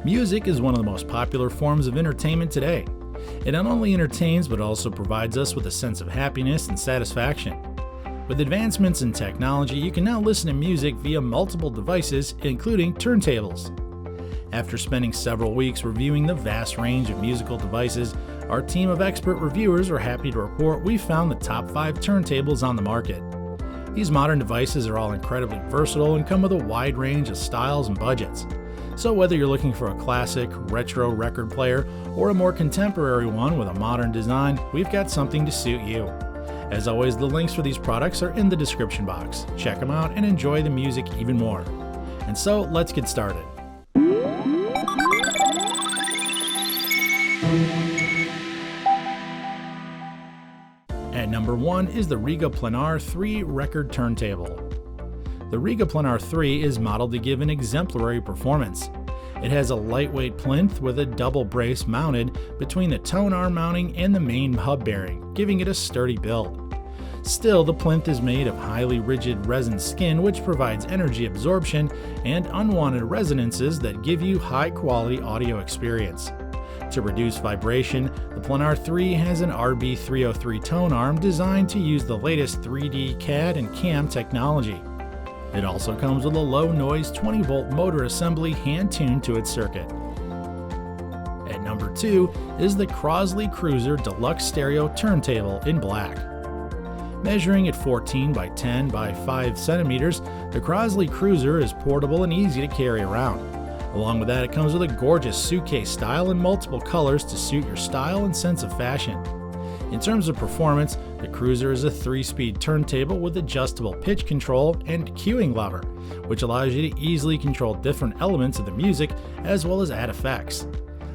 Music is one of the most popular forms of entertainment today. It not only entertains but also provides us with a sense of happiness and satisfaction. With advancements in technology, you can now listen to music via multiple devices, including turntables. After spending several weeks reviewing the vast range of musical devices, our team of expert reviewers are happy to report we found the top 5 turntables on the market. These modern devices are all incredibly versatile and come with a wide range of styles and budgets. So whether you're looking for a classic, retro record player or a more contemporary one with a modern design, we've got something to suit you. As always, the links for these products are in the description box. Check them out and enjoy the music even more. And so, let's get started. At number 1 is the Riga Plenar 3 record turntable. The Riga Plenar 3 is modeled to give an exemplary performance. It has a lightweight plinth with a double brace mounted between the tone arm mounting and the main hub bearing, giving it a sturdy build. Still, the plinth is made of highly rigid resin skin which provides energy absorption and unwanted resonances that give you high-quality audio experience. To reduce vibration, the Plenar 3 has an RB303 tone arm designed to use the latest 3D CAD and CAM technology. It also comes with a low-noise 20-volt motor assembly hand-tuned to its circuit. At number 2 is the Crosley Cruiser Deluxe Stereo Turntable in black. Measuring at 14 by 10 by 5 centimeters, the Crosley Cruiser is portable and easy to carry around. Along with that, it comes with a gorgeous suitcase style in multiple colors to suit your style and sense of fashion. In terms of performance, the Cruiser is a 3-speed turntable with adjustable pitch control and cueing lever, which allows you to easily control different elements of the music as well as add effects.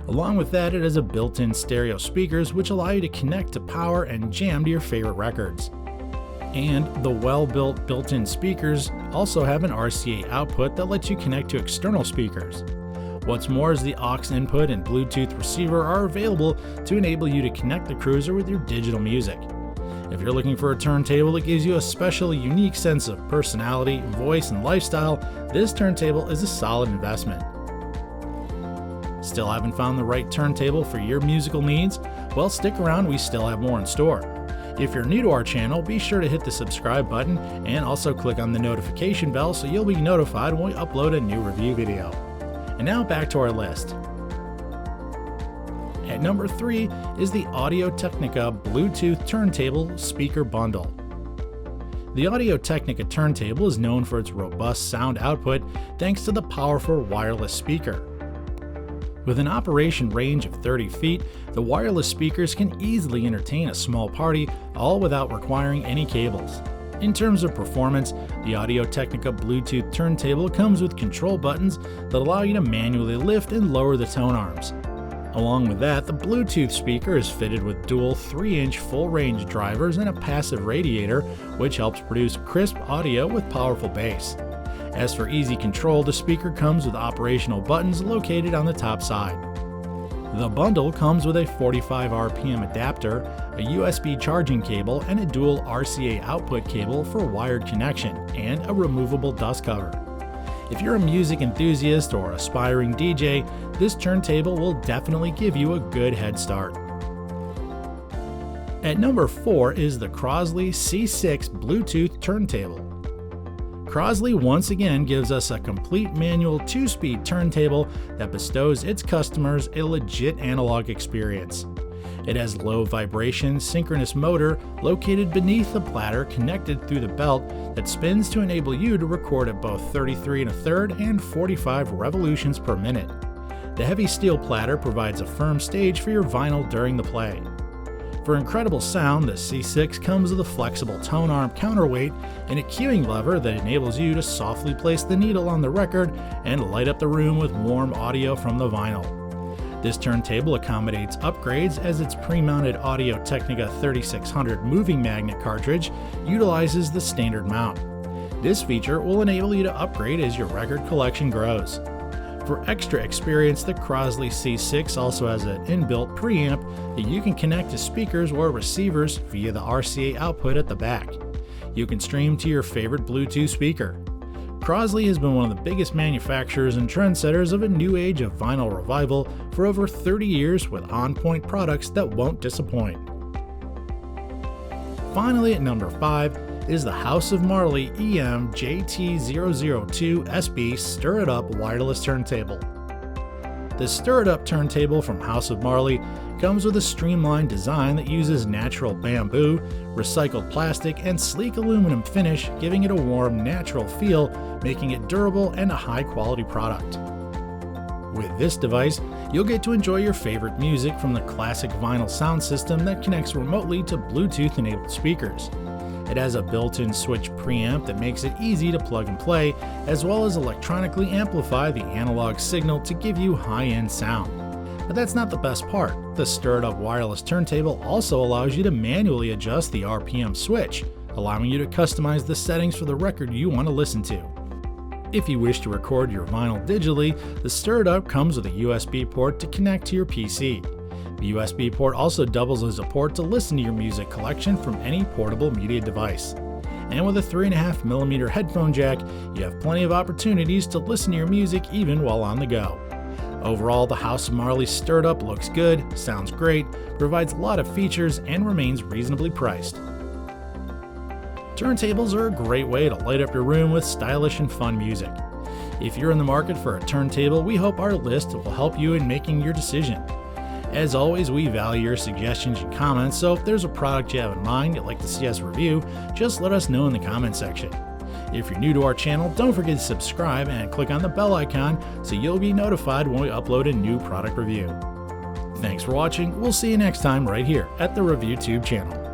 Along with that, it has a built-in stereo speakers which allow you to connect to power and jam to your favorite records. And the well-built built-in speakers also have an RCA output that lets you connect to external speakers. What's more is the aux input and Bluetooth receiver are available to enable you to connect the Cruiser with your digital music. If you're looking for a turntable that gives you a special, unique sense of personality, voice, and lifestyle, this turntable is a solid investment. Still haven't found the right turntable for your musical needs? Well, stick around, we still have more in store. If you're new to our channel, be sure to hit the subscribe button and also click on the notification bell so you'll be notified when we upload a new review video. And now back to our list. At number 3 is the Technica Bluetooth Turntable Speaker Bundle. The Technica turntable is known for its robust sound output thanks to the powerful wireless speaker. With an operation range of 30 feet, the wireless speakers can easily entertain a small party, all without requiring any cables. In terms of performance, the Technica Bluetooth turntable comes with control buttons that allow you to manually lift and lower the tone arms. Along with that, the Bluetooth speaker is fitted with dual 3-inch full-range drivers and a passive radiator, which helps produce crisp audio with powerful bass. As for easy control, the speaker comes with operational buttons located on the top side. The bundle comes with a 45 RPM adapter, a USB charging cable, and a dual RCA output cable for wired connection, and a removable dust cover. If you're a music enthusiast or aspiring DJ, this turntable will definitely give you a good head start. At number 4 is the Crosley C6 Bluetooth Turntable. Crosley once again gives us a complete manual 2-speed turntable that bestows its customers a legit analog experience. It has low vibration synchronous motor located beneath the platter connected through the belt that spins to enable you to record at both 33 1/3 and 45 revolutions per minute. The heavy steel platter provides a firm stage for your vinyl during the play. For incredible sound, the C6 comes with a flexible tone arm counterweight and a cueing lever that enables you to softly place the needle on the record and light up the room with warm audio from the vinyl. This turntable accommodates upgrades as its pre-mounted Technica 3600 moving magnet cartridge utilizes the standard mount. This feature will enable you to upgrade as your record collection grows. For extra experience, the Crosley C6 also has an inbuilt preamp that you can connect to speakers or receivers via the RCA output at the back. You can stream to your favorite Bluetooth speaker. Crosley has been one of the biggest manufacturers and trendsetters of a new age of vinyl revival for over 30 years with on-point products that won't disappoint. Finally, at number 5 is the House of Marley EM JT002 SB Stir It Up wireless turntable. The Stir It Up turntable from House of Marley comes with a streamlined design that uses natural bamboo, recycled plastic, and sleek aluminum finish, giving it a warm, natural feel, making it durable and a high-quality product. With this device, you'll get to enjoy your favorite music from the classic vinyl sound system that connects remotely to Bluetooth-enabled speakers. It has a built-in switch preamp that makes it easy to plug and play, as well as electronically amplify the analog signal to give you high-end sound. But that's not the best part. The Stir It Up wireless turntable also allows you to manually adjust the RPM switch, allowing you to customize the settings for the record you want to listen to. If you wish to record your vinyl digitally, the Stir It Up comes with a USB port to connect to your PC. The USB port also doubles as a port to listen to your music collection from any portable media device. And with a 3.5mm headphone jack, you have plenty of opportunities to listen to your music even while on the go. Overall, the House of Marley Stir It Up looks good, sounds great, provides a lot of features, and remains reasonably priced. Turntables are a great way to light up your room with stylish and fun music. If you're in the market for a turntable, we hope our list will help you in making your decision. As always, we value your suggestions and comments, so if there's a product you have in mind you'd like to see us review, just let us know in the comment section. If you're new to our channel, don't forget to subscribe and click on the bell icon so you'll be notified when we upload a new product review. Thanks for watching. We'll see you next time right here at the ReviewTube channel.